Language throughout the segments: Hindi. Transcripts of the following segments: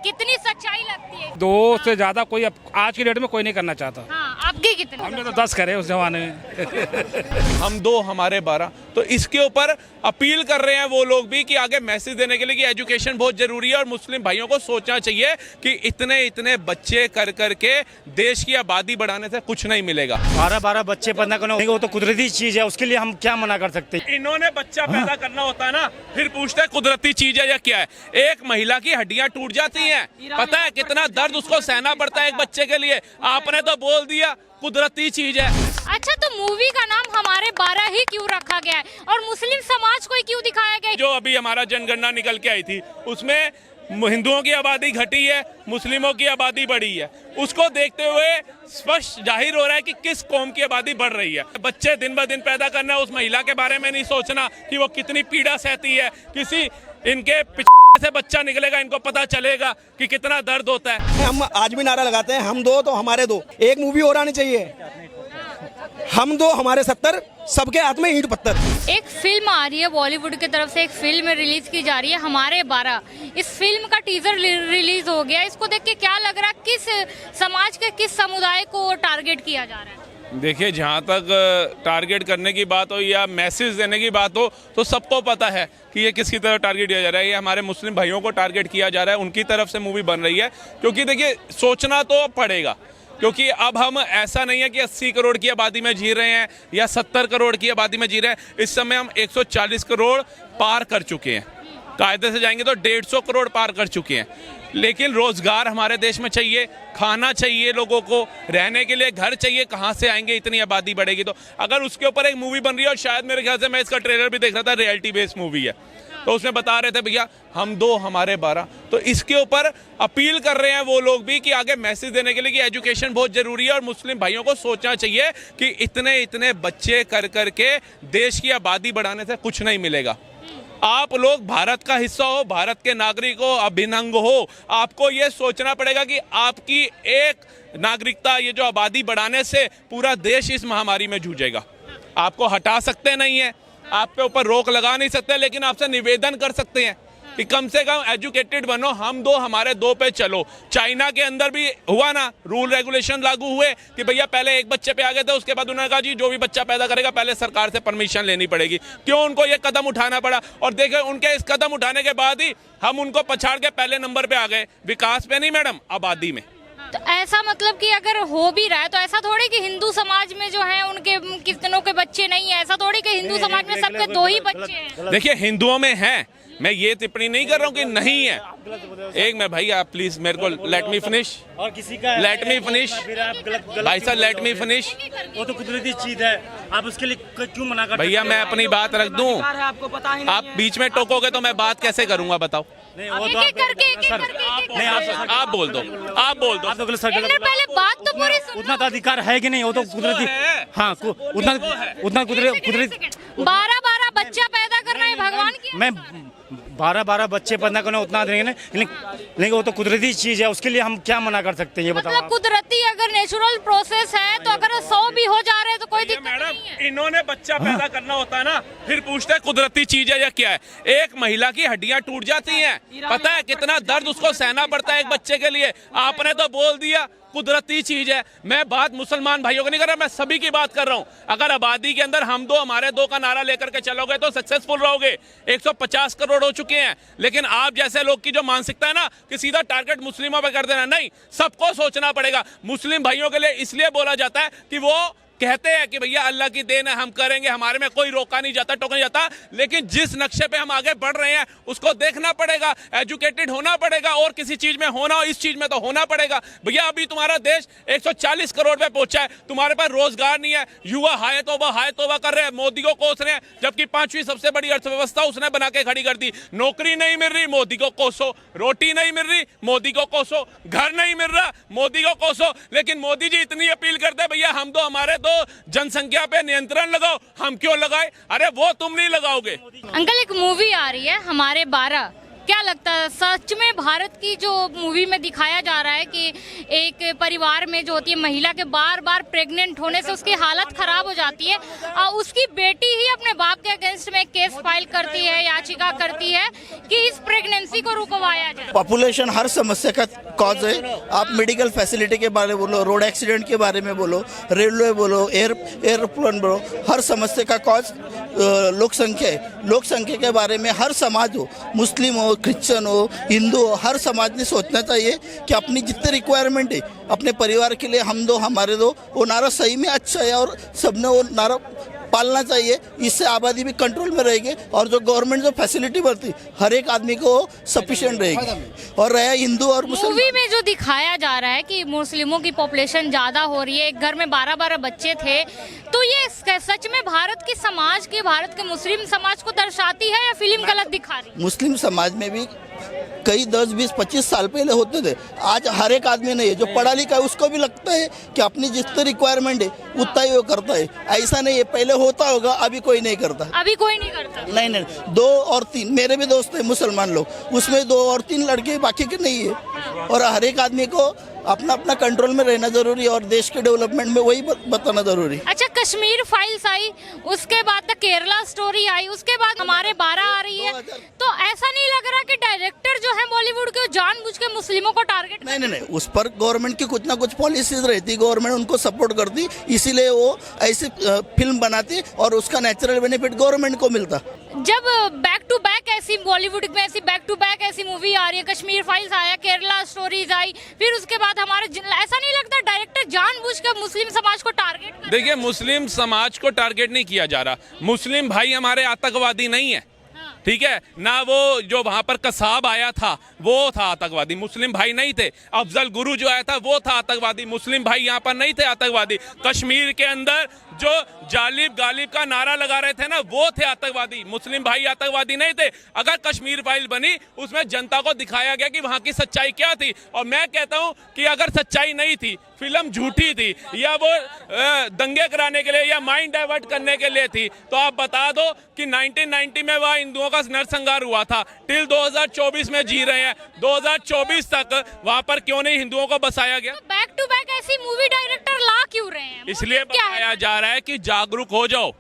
कितनी सच्चाई लगती है? 2 से ज्यादा कोई आज की डेट में कोई नहीं करना चाहता। हाँ, आपकी कितनी? हमने तो 10 करे उस जमाने में। हम 2 हमारे 12। तो इसके ऊपर अपील कर रहे हैं वो लोग भी कि आगे मैसेज देने के लिए कि एजुकेशन बहुत जरूरी है और मुस्लिम भाइयों को सोचना चाहिए कि इतने बच्चे कर करके देश की आबादी बढ़ाने से कुछ नहीं मिलेगा। 12 बच्चे पैदा करना वो तो कुदरती चीज है, उसके लिए हम क्या मना कर सकते हैं। इन्होंने बच्चा पैदा करना होता है ना, फिर पूछते हैं कुदरती चीज है या क्या है। एक महिला की हड्डियां टूट जाती हैं, पता है कितना दर्द उसको सहना पड़ता है एक बच्चे के लिए। आपने तो बोल दिया कुदरती चीज है। अच्छा, तो मूवी का नाम हमारे 12 ही क्यों रखा गया है और मुस्लिम समाज को ही क्यों दिखाया गया है? जो अभी हमारा जनगणना निकल के आई थी उसमें हिंदुओं की आबादी घटी है, मुस्लिमों की आबादी बढ़ी है। उसको देखते हुए स्पष्ट जाहिर हो रहा है कि किस कौम की आबादी बढ़ रही है। बच्चे दिन ब दिन पैदा करना है, उस महिला के बारे में नहीं सोचना कि वो कितनी पीड़ा सहती है। किसी इनके से बच्चा निकलेगा, इनको पता चलेगा कि कितना दर्द होता है। हम आज भी नारा लगाते हैं, हम 2 तो हमारे 2। एक मूवी और आनी चाहिए, हम 2 हमारे 70, सबके हाथ में ईंट पत्थर। एक फिल्म आ रही है बॉलीवुड की तरफ से, एक फिल्म रिलीज की जा रही है हमारे 12। इस फिल्म का टीजर रिलीज हो गया। इसको देख के क्या लग रहा है, किस समाज के किस समुदाय को टारगेट किया जा रहा है? देखिए, जहाँ तक टारगेट करने की बात हो या मैसेज देने की बात हो तो सबको पता है कि ये किसकी तरफ टारगेट किया जा रहा है। ये हमारे मुस्लिम भाइयों को टारगेट किया जा रहा है, उनकी तरफ से मूवी बन रही है। क्योंकि देखिए, सोचना तो पड़ेगा, क्योंकि अब हम ऐसा नहीं है कि 80 करोड़ की आबादी में जी रहे हैं या 70 करोड़ की आबादी में जी रहे हैं। इस समय हम 140 करोड़ पार कर चुके हैं, कायदे से जाएंगे तो 150 करोड़ पार कर चुके हैं। लेकिन रोजगार हमारे देश में चाहिए, खाना चाहिए, लोगों को रहने के लिए घर चाहिए। कहाँ से आएंगे, इतनी आबादी बढ़ेगी तो। अगर उसके ऊपर एक मूवी बन रही है, और शायद मेरे ख्याल से मैं इसका ट्रेलर भी देख रहा था, रियलिटी बेस्ड मूवी है, तो उसमें बता रहे थे भैया हम 2 हमारे 12। तो इसके ऊपर अपील कर रहे हैं वो लोग भी कि आगे मैसेज देने के लिए कि एजुकेशन बहुत जरूरी है और मुस्लिम भाइयों को सोचना चाहिए कि इतने बच्चे कर करके देश की आबादी बढ़ाने से कुछ नहीं मिलेगा। आप लोग भारत का हिस्सा हो, भारत के नागरिक हो, अभिन्न अंग हो। आपको ये सोचना पड़ेगा कि आपकी एक नागरिकता, ये जो आबादी बढ़ाने से पूरा देश इस महामारी में जूझेगा। आपको हटा सकते नहीं है, आपके ऊपर रोक लगा नहीं सकते, लेकिन आपसे निवेदन कर सकते हैं कि कम से कम एजुकेटेड बनो। हम 2 हमारे 2 पे चलो। चाइना के अंदर भी हुआ ना, रूल रेगुलेशन लागू हुए कि भैया पहले एक बच्चे पे आ गए थे, उसके बाद उन्होंने कहा जी जो भी बच्चा पैदा करेगा पहले सरकार से परमिशन लेनी पड़ेगी। क्यों उनको ये कदम उठाना पड़ा? और देखें, उनके इस कदम उठाने के बाद ही हम उनको पछाड़ के पहले नंबर पे आ गए। विकास पे नहीं मैडम, आबादी में। तो ऐसा मतलब कि अगर हो भी रहा है तो ऐसा थोड़ी कि हिंदू समाज में जो है उनके कितनों के बच्चे नहीं है। ऐसा थोड़ी कि हिंदू समाज में सबके 2 ही बच्चे हैं। देखिए, हिंदुओं में हैं, मैं ये टिप्पणी नहीं कर रहा हूँ कि नहीं है। एक मैं भाई, आप प्लीज मेरे को लेट मी फिनिश, और किसी का लेट मी फिनिश भाई साहब, लेट मी फिनिश। वो तो कुदरती चीज है, आप उसके लिए क्यों मना कर? भैया मैं अपनी बात रख दूं, आपको पता ही आप बीच में टोकोगे तो मैं बात कैसे करूंगा बताओ? नहीं, वो तो आप बोल दो, आप बोल दो। पहले बात तो पूरी सुनो। उतना तो अधिकार है कि नहीं? वो तो कुदरती, हाँ उतना कुदरती। 12 बच्चा पैदा करना है भगवान की। मैं 12 बच्चे पैदा करना उतना देंगे, लेकिन वो तो कुदरती चीज है, उसके लिए हम क्या मना कर सकते हैं ये बताओ। मतलब कुदरती अगर नेचुरल प्रोसेस है तो अगर 100 भी हो जा रहे हैं तो कोई दिक्कत नहीं है। मैडम, इन्होंने बच्चा पैदा करना होता है ना, फिर पूछते हैं कुदरती चीज है या क्या है। एक महिला की हड्डियां टूट जाती हैं, पता है कितना दर्द उसको सहना पड़ता है एक बच्चे के लिए। आपने तो बोल दिया कुदरती चीज है। मैं बात मुसलमान भाइयों को नहीं कर रहा, मैं सभी की बात कर रहा हूं। अगर आबादी के अंदर हम 2 हमारे 2 का नारा लेकर के चलोगे तो सक्सेसफुल रहोगे। 150 करोड़ हो चुके हैं, लेकिन आप जैसे लोग की जो मानसिकता है ना कि सीधा टारगेट मुस्लिमों पे कर देना, नहीं, सबको सोचना पड़ेगा। मुस्लिम भाइयों के लिए इसलिए बोला जाता है कि वो कहते हैं कि भैया अल्लाह की देन है, हम करेंगे, हमारे में कोई रोका नहीं जाता, टोका नहीं जाता। लेकिन जिस नक्शे पे हम आगे बढ़ रहे हैं उसको देखना पड़ेगा, एजुकेटेड होना पड़ेगा, और किसी चीज में होना, इस चीज में तो होना पड़ेगा। भैया अभी तुम्हारा देश 140 करोड़ पे पहुंचा है, तुम्हारे पास रोजगार नहीं है, युवा हाय तौबा कर रहे हैं, मोदी को कोस रहे हैं, जबकि 5वीं सबसे बड़ी अर्थव्यवस्था उसने बना के खड़ी कर दी। नौकरी नहीं मिल रही, मोदी को कोसो। रोटी नहीं मिल रही, मोदी को कोसो। घर नहीं मिल रहा, मोदी को कोसो। लेकिन मोदी जी इतनी अपील करते हैं भैया हम 2 हमारे 2 जनसंख्या पे नियंत्रण लगाओ, हम क्यों लगाए? अरे वो तुम नहीं लगाओगे। अंकल, एक मूवी आ रही है हमारे 12, क्या लगता है सच में भारत की जो मूवी में दिखाया जा रहा है कि एक परिवार में जो होती है महिला के बार बार प्रेग्नेंट होने से उसकी हालत खराब हो जाती है और उसकी बेटी ही अपने बाप के अगेंस्ट में केस फाइल करती है, याचिका करती है कि इस प्रेगनेंसी को रुकवाया जाए। पॉपुलेशन हर समस्या का कॉज है। आप मेडिकल फैसिलिटी के बारे में बोलो, रोड एक्सीडेंट के बारे में बोलो, रेलवे बोलो, एयरप्लेन बोलो, हर समस्या का कॉज लोक संख्या है। लोक संख्या के बारे में हर समाज हो, मुस्लिम हो, क्रिश्चियन हो, हिंदू हो, हर समाज ने सोचना चाहिए कि अपनी जितने रिक्वायरमेंट है अपने परिवार के लिए हम दो हमारे दो, वो नारा सही में अच्छा है और सबने वो नारा पालना चाहिए। इससे आबादी भी कंट्रोल में रहेगी और जो गवर्नमेंट जो फैसिलिटी बढ़ती हर एक आदमी को सफिशिएंट रहेगी। और रहा हिंदू और मुस्लिम, मूवी में जो दिखाया जा रहा है कि मुस्लिमों की पॉपुलेशन ज्यादा हो रही है, एक घर में 12-12 बच्चे थे, तो ये सच में भारत की समाज की, भारत के मुस्लिम समाज को दर्शाती है या फिल्म गलत दिखा रही है? मुस्लिम समाज में भी कई 10, 20, 25 साल पहले होते थे। आज हर एक आदमी नहीं है जो पढ़ा लिखा है उसको भी लगता है कि अपनी जितनी रिक्वायरमेंट है उतना ही वो करता है। ऐसा नहीं है, पहले होता होगा, अभी कोई नहीं करता। अभी कोई नहीं करता? नहीं, 2 और 3 मेरे भी दोस्त हैं मुसलमान लोग, उसमें 2 और 3 लड़के, बाकी के नहीं है। और हर एक आदमी को अपना अपना कंट्रोल में रहना जरूरी है और देश के डेवलपमेंट में वही बताना जरूरी। अच्छा, कश्मीर फाइल्स आई, उसके बाद तक केरला स्टोरी आई, उसके बाद हमारे 12 आ रही है, तो ऐसा नहीं लग रहा कि डायरेक्टर जो है बॉलीवुड के जानबूझ के मुस्लिमों को टारगेट? नहीं, उस पर गवर्नमेंट की कुछ ना कुछ पॉलिसीज रहती, गवर्नमेंट उनको सपोर्ट करती, इसीलिए वो ऐसी फिल्म बनाती और उसका नेचुरल बेनिफिट गवर्नमेंट को मिलता। जब बैक टू बैक ऐसी बॉलीवुड में ऐसी बैक टू बैक ऐसी मूवी आ रही है, कश्मीर फाइल्स आया, केरला स्टोरीज आई, फिर उसके बाद हमारे ऐसा नहीं लगता डायरेक्टर जानबूझ कर मुस्लिम समाज को टारगेट कर? देखिए, मुस्लिम समाज को टारगेट नहीं किया जा रहा। मुस्लिम भाई हमारे आतंकवादी नहीं है, ठीक है ना। वो जो वहां पर कसाब आया था वो था आतंकवादी, मुस्लिम भाई नहीं थे। अफजल गुरु जो आया था वो था आतंकवादी, मुस्लिम भाई यहाँ पर नहीं थे आतंकवादी। कश्मीर के अंदर जो जालिब गालिब का नारा लगा रहे थे ना, वो थे आतंकवादी, मुस्लिम भाई आतंकवादी नहीं थे। अगर कश्मीर फाइल बनी उसमें जनता को दिखाया गया कि वहां की सच्चाई क्या थी, और मैं कहता हूं कि अगर सच्चाई नहीं थी, फिल्म झूठी थी या वो दंगे कराने के लिए या माइंड डाइवर्ट करने के लिए थी, तो आप बता दो कि 1990 में वह हिंदुओं का नरसंहार हुआ था, टिल 2024 में जी रहे हैं, 2024 तक वहां पर क्यों नहीं हिंदुओं को बसाया गया? तो बैक टू बैक ऐसी मूवी डायरेक्टर ला क्यों रहे हैं? इसलिए बताया जा रहा है कि जागरूक हो जाओ,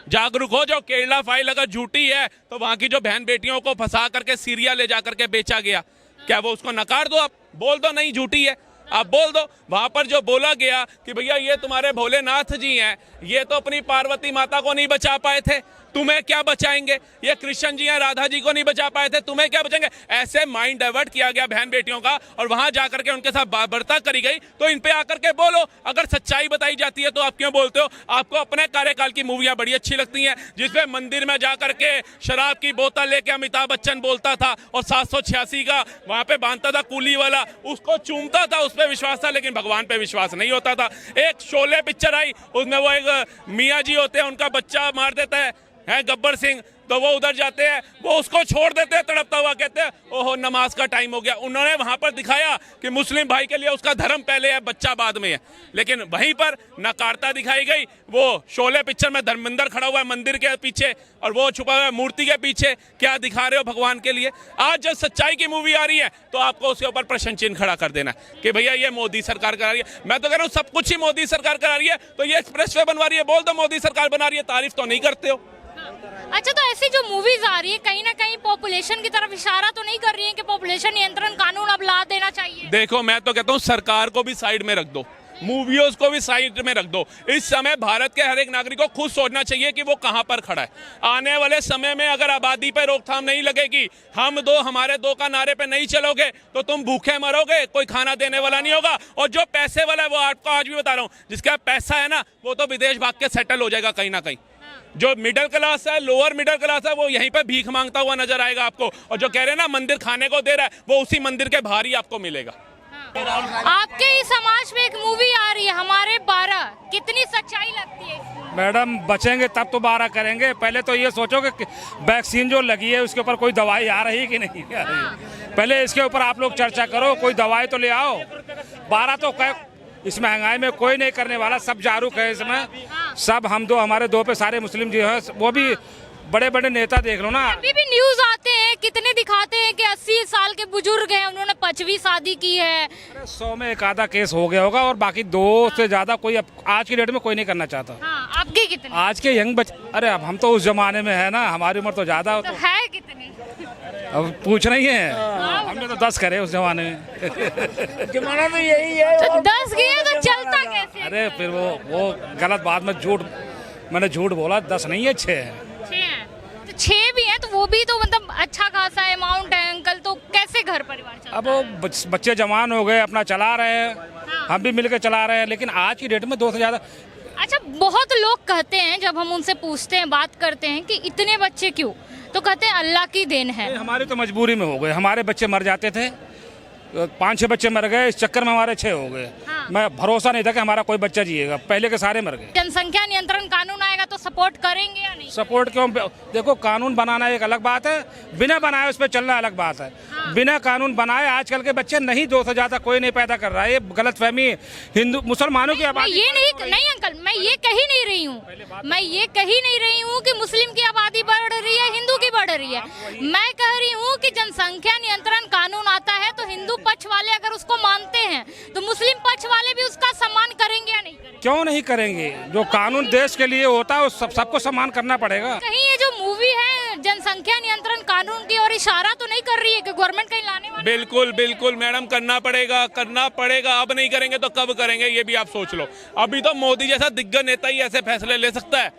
जागरूक हो जाओ। केरला फाइल अगर झूठी है तो वहां की जो बहन बेटियों को फंसा करके सीरिया ले जा करके बेचा गया, क्या वो उसको नकार दो? आप बोल दो नहीं झूठी है, आप बोल दो। वहां पर जो बोला गया कि भैया ये तुम्हारे भोलेनाथ जी हैं, ये तो अपनी पार्वती माता को नहीं बचा पाए थे, तुम्हें क्या बचाएंगे? ये कृष्ण जी हैं, राधा जी को नहीं बचा पाए थे, तुम्हें क्या बचाएंगे? ऐसे माइंड डाइवर्ट किया गया बहन बेटियों का और वहां जाकर के उनके साथ बर्ताव करी गई। तो इन पे आकर के बोलो, अगर सच्चाई बताई जाती है तो आप क्यों बोलते हो? आपको अपने कार्यकाल की मूवियां बड़ी अच्छी लगती हैं, जिसमें मंदिर में जाकर के शराब की बोतल लेके अमिताभ बच्चन बोलता था और 786 का वहां पे बांधता था कूली वाला, उसको चूमता था, उस पर विश्वास था, लेकिन भगवान पे विश्वास नहीं होता था। एक शोले पिक्चर आई, उसमें वो एक मियाँ जी होते हैं, उनका बच्चा मार देता है गब्बर सिंह, तो वो उधर जाते हैं, वो उसको छोड़ देते हैं तड़पता हुआ, कहते हैं ओहो नमाज का टाइम हो गया। उन्होंने वहां पर दिखाया कि मुस्लिम भाई के लिए उसका धर्म पहले है, बच्चा बाद में है, लेकिन वहीं पर नकारता दिखाई गई। वो शोले पिक्चर में धर्मेंद्र खड़ा हुआ है मंदिर के पीछे और वो छुपा हुआ है मूर्ति के पीछे, क्या दिखा रहे हो भगवान के लिए? आज जब सच्चाई की मूवी आ रही है तो आपको उसके ऊपर प्रश्न चिन्ह खड़ा कर देना कि भैया ये मोदी सरकार करा रही है। मैं तो कह रहा हूँ सब कुछ ही मोदी सरकार करा रही है, तो ये एक्सप्रेस वे बनवा रही है, बोल दो मोदी सरकार बना रही है, तारीफ तो नहीं करते हो। अच्छा, तो ऐसी जो मूवीज आ रही है कहीं ना कहीं पॉपुलेशन की तरफ इशारा तो नहीं कर रही है कि पॉपुलेशन नियंत्रण कानून अब ला देना चाहिए? देखो, मैं तो कहता हूँ सरकार को भी साइड में रख दो, मूवियों को भी साइड में रख दो। इस समय भारत के हर एक नागरिक को खुद सोचना चाहिए कि वो कहां पर खड़ा है। आने वाले समय में अगर आबादी पर रोकथाम नहीं लगेगी, हम दो हमारे दो का नारे पे नहीं चलोगे तो तुम भूखे मरोगे, कोई खाना देने वाला नहीं होगा। और जो पैसे वाला है वो आपको आज भी बता रहा हूँ, जिसका पैसा है ना वो तो विदेश भाग के सेटल हो जाएगा कहीं ना कहीं। जो मिडिल क्लास है, लोअर मिडिल क्लास है, वो यहीं पे भीख मांगता हुआ नजर आएगा आपको। और जो कह रहे हैं ना मंदिर खाने को दे रहा है, वो उसी मंदिर के बाहर ही आपको मिलेगा। आपके ही समाज में एक मूवी आ रही है हमारे 12, कितनी सच्चाई लगती है? मैडम बचेंगे तब तो 12 करेंगे। पहले तो ये सोचो कि वैक्सीन जो लगी है उसके ऊपर कोई दवाई आ रही है कि नहीं आ रही। पहले इसके ऊपर आप लोग चर्चा करो, कोई दवाई तो ले आओ। 12 तो इस महंगाई में कोई नहीं करने वाला, सब जागरूक है इसमें। सब हम दो हमारे दो पे सारे मुस्लिम जो है वो भी बड़े बड़े नेता देख लो ना। अभी भी न्यूज आते हैं, कितने दिखाते हैं कि पांचवी शादी की है। 100 में एक आधा केस हो गया होगा और बाकी 2 से ज्यादा कोई अब आज की डेट में कोई नहीं करना चाहता। हाँ, आपके कितने? आज के यंग बच्चे, अरे अब हम तो उस जमाने में है ना, हमारी उम्र तो ज्यादा हो, तो है कितने? अब पूछना ही है। हमने तो 10 करे उस जमाने में। जमाना तो यही है। तो 10 किए तो चलता कैसे? अरे फिर वो गलत बात में मैंने झूठ बोला, 10 नहीं है 6 है। 6 हैं तो 6 भी हैं, तो वो भी तो मतलब अच्छा खासा अमाउंट है अंकल, तो कैसे घर परिवार चलता अब वो बच्चे जवान हो गए, अपना चला रहे हैं, हम भी मिलकर चला रहे हैं, लेकिन आज की डेट में 2 से ज्यादा। अच्छा, बहुत लोग कहते हैं जब हम उनसे पूछते हैं, बात करते हैं कि इतने बच्चे क्यों, तो कहते हैं अल्लाह की देन है। हमारी तो मजबूरी में हो गए, हमारे बच्चे मर जाते थे, 5-6 बच्चे मर गए, इस चक्कर में हमारे 6 हो गए। मैं भरोसा नहीं था कि हमारा कोई बच्चा जिएगा, पहले के सारे मर गए। जनसंख्या नियंत्रण कानून आएगा तो सपोर्ट करेंगे या नहीं? सपोर्ट क्यों? देखो, कानून बनाना एक अलग बात है, बिना बनाए उस पर चलना अलग बात है। बिना कानून बनाए आजकल के बच्चे नहीं, 2 से ज्यादा कोई नहीं पैदा कर रहा है। ये गलतफहमी हिंदू मुसलमानों की आबादी। ये नहीं अंकल, मैं ये कही नहीं रही हूँ कि मुस्लिम की आबादी बढ़ रही है, हिंदू की बढ़ रही है। मैं कह रही हूँ कि जनसंख्या नियंत्रण कानून आता है तो हिंदू पक्ष वाले अगर उसको मानते हैं तो मुस्लिम पक्ष वाले भी उसका सम्मान करेंगे या नहीं करेंगे? क्यों नहीं करेंगे? जो कानून देश के लिए होता है वो सबको सम्मान करना पड़ेगा। कहीं ये जो मूवी है जनसंख्या नियंत्रण कानून की और इशारा तो नहीं कर रही है कि गवर्नमेंट कहीं लाने वाली? बिल्कुल मैडम, करना पड़ेगा। अब नहीं करेंगे तो कब करेंगे, ये भी आप सोच लो। अभी तो मोदी जैसा दिग्गज नेता ही ऐसे फैसले ले सकता है,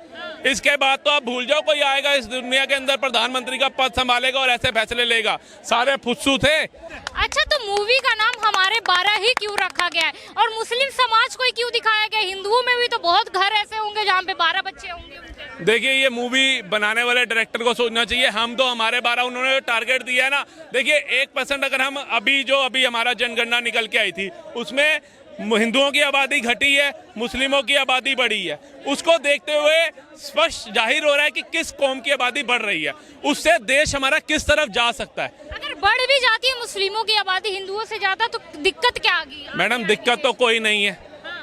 इसके बाद तो आप भूल जाओ कोई आएगा इस दुनिया के अंदर प्रधानमंत्री का पद संभालेगा और ऐसे फैसले लेगा। सारे फुस्सू थे। अच्छा, तो मूवी का नाम हमारे 12 ही क्यों रखा गया है और मुस्लिम समाज को ही क्यों दिखाया गया? हिंदुओं में भी तो बहुत घर ऐसे होंगे जहाँ पे 12 बच्चे होंगे उनके। देखिए, ये मूवी बनाने वाले डायरेक्टर को सोचना चाहिए। हम तो हमारे 12, उन्होंने टारगेट दिया है ना। देखिए, 1% अगर हम अभी हमारा जनगणना निकल के आई थी, उसमें हिंदुओं की आबादी घटी है, मुस्लिमों की आबादी बढ़ी है। उसको देखते हुए स्पष्ट जाहिर हो रहा है कि किस कौम की आबादी बढ़ रही है, उससे देश हमारा किस तरफ जा सकता है। अगर बढ़ भी जाती है मुस्लिमों की आबादी हिंदुओं से ज्यादा, तो दिक्कत क्या आ गई? मैडम, दिक्कत तो कोई नहीं है,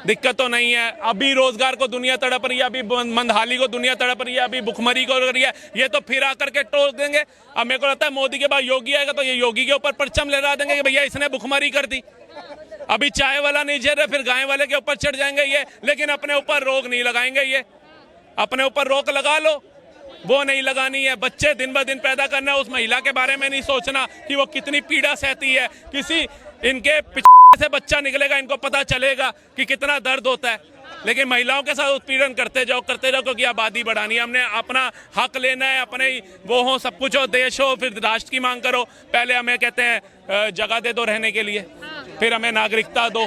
दिक्कत तो नहीं है। अभी रोजगार को दुनिया तड़प रही है, अभी मंदहाली को दुनिया तड़प रही है, अभी भुखमरी को रही है, ये तो फिर आकर के टोक देंगे। अब मेरे को लगता है मोदी के बाद योगी आएगा तो ये योगी के ऊपर परचम लहरा देंगे कि भैया इसने भुखमरी कर दी। अभी चाय वाला नहीं झेल रहे, फिर गाय वाले के ऊपर चढ़ जाएंगे ये, लेकिन अपने ऊपर रोक नहीं लगाएंगे। ये अपने ऊपर रोक लगा लो, वो नहीं लगानी है। बच्चे दिन ब दिन पैदा करना है, उस महिला के बारे में नहीं सोचना कि वो कितनी पीड़ा सहती है। किसी इनके से बच्चा निकलेगा, इनको पता चलेगा कि कितना दर्द होता है, लेकिन महिलाओं के साथ उत्पीड़न करते जाओ क्योंकि आबादी बढ़ानी है। हमने अपना हक लेना है, अपने वो हो, सब कुछ हो, देश हो, फिर राष्ट्र की मांग करो। पहले हमें कहते हैं जगह दे दो रहने के लिए, फिर हमें नागरिकता दो,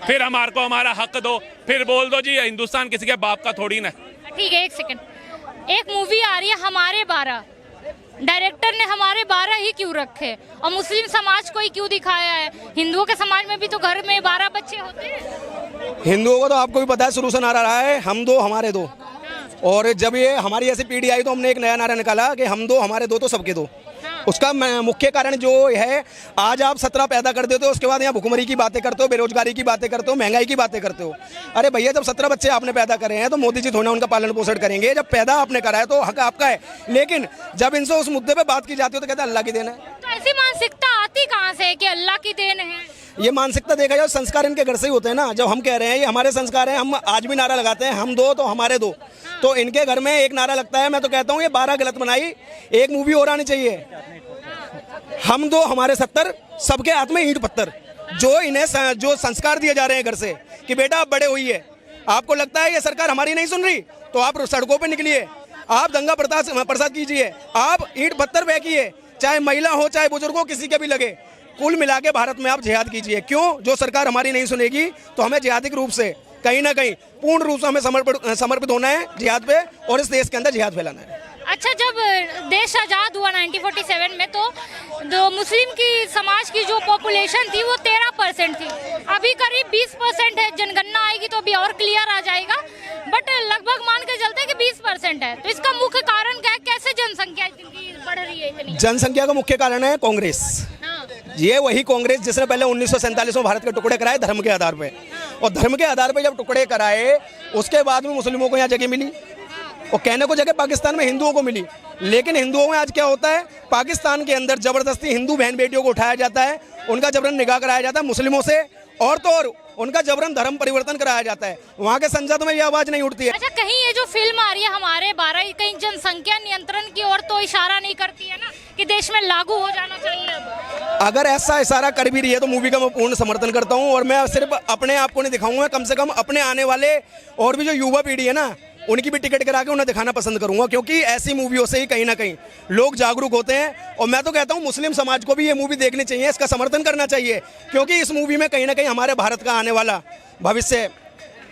फिर हमारे को हमारा हक दो, फिर बोल दो जी हिंदुस्तान किसी के बाप का थोड़ी ना। ठीक है, 1 सेकंड। एक मूवी आ रही है हमारे 12, डायरेक्टर ने हमारे 12 ही क्यों रखे और मुस्लिम समाज को ही क्यों दिखाया है? हिंदुओं के समाज में भी तो घर में 12 बच्चे होते हैं। हिंदुओं को तो आपको भी पता है, शुरू से नारा रहा है हम 2 हमारे 2। और जब ये हमारी ऐसी पीढ़ी आई तो हमने एक नया नारा निकाला कि हम 2 हमारे 2 तो सबके 2। उसका मुख्य कारण जो है, आज आप 17 पैदा कर देते हो, उसके बाद यहाँ भुखमरी की बातें करते हो, बेरोजगारी की बातें करते हो, महंगाई की बातें करते हो। अरे भैया, जब 17 बच्चे आपने पैदा करे हैं तो मोदी जी थोड़ा उनका पालन पोषण करेंगे? जब पैदा आपने करा है तो हक आपका है, लेकिन जब इनसे उस मुद्दे पे बात की जाती है तो कहते हैं अल्लाह की देन है। तो ऐसी मानसिकता आती कहाँ से कि अल्लाह की देन है? ये मानसिकता देखा जाए, संस्कार इनके घर से ही होते हैं ना। जब हम कह रहे हैं ये हमारे संस्कार हैं, हम आज भी नारा लगाते हैं हम 2 तो हमारे 2, तो इनके घर में एक नारा लगता है। मैं तो कहता हूँ ये 12 गलत बनाई, एक मूवी और आनी चाहिए, हम 2 हमारे 70, सबके हाथ में ईंट पत्थर। जो इन्हें जो संस्कार दिए जा रहे हैं घर से कि बेटा आप बड़े हुई आपको लगता है ये सरकार हमारी नहीं सुन रही, तो आप सड़कों पे निकलिए, आप दंगा प्रसाद कीजिए, आप ईंट पत्थर फेंकिए, चाहे महिला हो चाहे बुजुर्ग हो, किसी के भी लगे। कुल मिला के भारत में आप जिहाद कीजिए। क्यों? जो सरकार हमारी नहीं सुनेगी तो हमें जिहादिक रूप से कहीं ना कहीं पूर्ण रूप से हमें समर्पित होना है जिहाद पे, और इस देश के अंदर जिहाद फैलाना है। अच्छा, जब देश आज़ाद हुआ 1947 में, तो मुस्लिम की समाज की जो पॉपुलेशन थी वो 13% थी, अभी करीब 20% है। जनगणना आएगी तो अभी और क्लियर आ जाएगा, बट लगभग मान के चलते हैं कि 20% है। तो इसका मुख्य कारण क्या है? कैसे जनसंख्या इतनी बढ़ रही है? इतनी जनसंख्या का मुख्य कारण है कांग्रेस। ये वही कांग्रेस जिसने पहले 1947 में भारत के टुकड़े कराए धर्म के आधार पे, और धर्म के आधार पे जब टुकड़े कराए उसके बाद में मुस्लिमों को यहाँ जगह मिली, और कहने को जगह पाकिस्तान में हिंदुओं को मिली। लेकिन हिंदुओं में आज क्या होता है, पाकिस्तान के अंदर जबरदस्ती हिंदू बहन बेटियों को उठाया जाता है, उनका जबरन निकाह कराया जाता है मुस्लिमों से, और तो और उनका जबरन धर्म परिवर्तन कराया जाता है। वहाँ के संसद में ये आवाज़ नहीं उठती है। अच्छा, कहीं ये जो फिल्म आ रही है हमारे 12, कहीं जनसंख्या नियंत्रण की ओर तो इशारा नहीं करती है ना कि देश में लागू हो जाना चाहिए अब? अगर ऐसा इशारा कर भी रही है तो मूवी का मैं पूर्ण समर्थन करता हूँ, और मैं सिर्फ अपने आप को नहीं दिखाऊंगा, कम से कम अपने आने वाले और भी जो युवा पीढ़ी है ना, उनकी भी टिकट करा के उन्हें दिखाना पसंद करूंगा, क्योंकि ऐसी मूवियों से ही कहीं ना कहीं लोग जागरूक होते हैं। और मैं तो कहता हूं मुस्लिम समाज को भी ये मूवी देखनी चाहिए, इसका समर्थन करना चाहिए, क्योंकि इस मूवी में कहीं ना कहीं हमारे भारत का आने वाला भविष्य